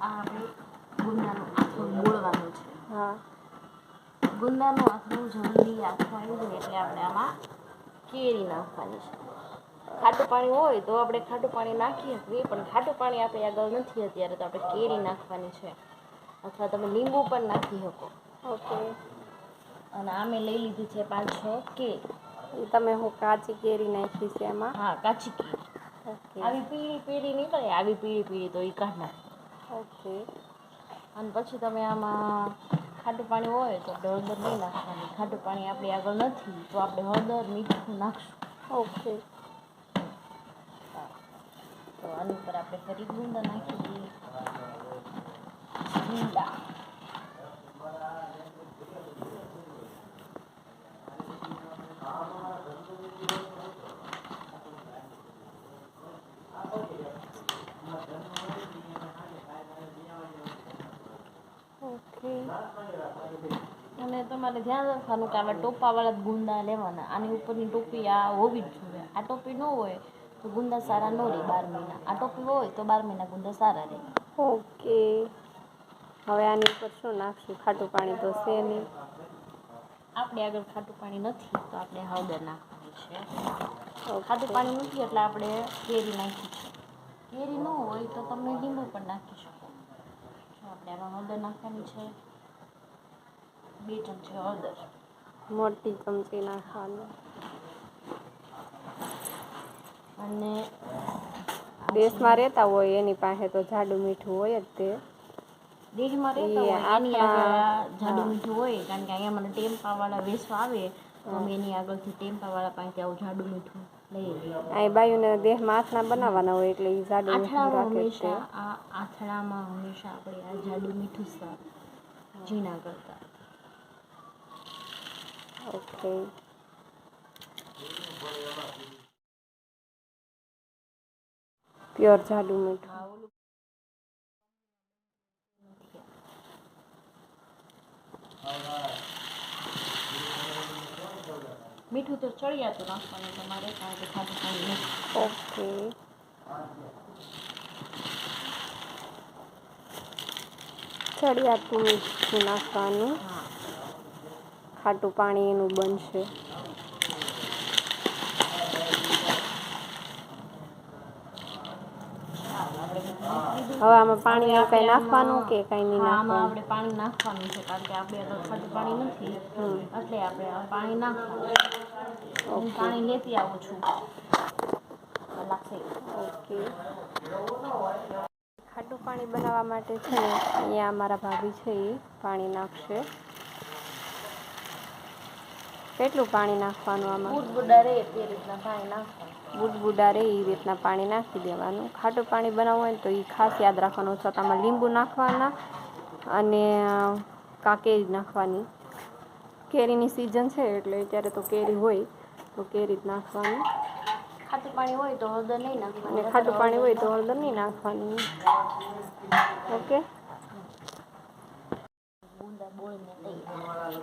આપણે ગુંદાનું આથરું બોળવાનું છે. હા. ગુંદાનું આથરું જલ્દી આથરું આવી જાય એટલે આપણે આમાં કેરી નાખવાની છે. ખાટું પાણી હોય તો આપણે ખાટું પાણી નાખી શકીએ, પણ ખાટું પાણી આપણે આગળ નથી અત્યારે, તો આપણે કેરી નાખવાની છે, અથવા તમે લીંબુ પણ નાખી શકો. ઓકે. અને આમે લઈ લીધી છે 5-6 કેરી. તમે હું કાચી કેરી નાખી છે એમાં? હા, કાચી કેરી. ઓકે. આવી પીળી પીળી નીકળે, આવી પીળી પીળી તો એ કાઢ નાખો. ઓકે. અને પછી તમે આમાં ખાટું પાણી હોય તો આપણે હળદર નહીં નાખવાની. ખાટું પાણી આપણે આગળ નથી તો આપણે હળદર મીઠું નાખશું. ઓકે. તો આની ઉપર આપણે ફરી ગુંદા નાખી દઈએ. ગુંદા ઓકે. અને તમારે ધ્યાન રાખવાનું કે આવા ટોપાવાળા જ ગુંદા લેવાના. આની ઉપરની ટોપી આ હોવી જ જોઈએ. આ ટોપી ન હોય તો ગુંદા સારા ન રહે 12 મહિના. આ ટોપી હોય તો 12 મહિના ગુંદા સારા રહે. ઓકે. હવે આની ઉપર શું નાખશું? ખાટું પાણી તો છે નહીં. આપણે આગળ ખાટું પાણી નથી તો આપણે હળદર નાખવાની છે. ઓકે. ખાટું પાણી નથી એટલે આપણે કેરી નાખી છે. કેરી ન હોય તો તમે લીંબુ પણ નાખી શકો. આપણે આમાં હળદર નાખવાની છે, 2 ચમચી હળદર. મોટી ચમચી નાખવાની. અને દેશમાં રહેતા હોય એની પાસે તો જાડું મીઠું હોય જ તે. દેશમાં રહેતા હોય એની આગળ જાડું મીઠું હોય, કારણ કે અહીંયા મને ટેમ્પાવાળા વેસવા આવે તો અમે એની આગળથી ટેમ્પાવાળા પાસે આવું જાડું મીઠું લઈ લઈએ. અહીં બાયુને દેહમાં આથણા બનાવવાના હોય એટલે એ જાડું મીઠું રાખે છે. આથણામાં હંમેશા આપણે આ જાડું મીઠું સારું, ઝીણા કરતા. ઓકે. પ્યોર જાડું મીઠું. મીઠું તો ચડિયાતું નાખવાનું તમારે, કારણ કે ખાટું પાણી નથી. ઓકે. ચડિયાતું મીઠું નાખવાનું. હા. ખાટું પાણી એનું બનશે. હવે આમાં પાણી એવું કંઈ નાખવાનું કે કંઈ નહીં આમાં નાખવાનું? આપણે પાણી નાખવાનું છે, કારણ કે આપણે આગળ ખાટું પાણી નથી એટલે આપણે આ પાણી નાખવાનું. હું પાણી લેતી આવું છું. ઓકે. ખાટું પાણી બનાવવા માટે છે ને અહીંયા અમારા ભાભી છે એ પાણી નાખશે. કેટલું પાણી નાખવાનું આમાં? બુડબુડા રે તે રીતના પાણી નાખવાનું. બુડબુડા રે એ રીતના પાણી નાખી દેવાનું. ખાટું પાણી બનાવવું હોય ને તો એ ખાસ યાદ રાખવાનું. છતાંમાં લીંબુ નાખવાના અને કેરી નાખવાની. કેરીની સિઝન છે એટલે અત્યારે તો કેરી હોય તો કેરી જ નાખવાની. ખાટું પાણી હોય તો હળદર નહીં નાખવાની. અને ખાટું પાણી હોય તો હળદર નહીં નાખવાની. ઓકે. ગુંદા બોળીને તૈયાર.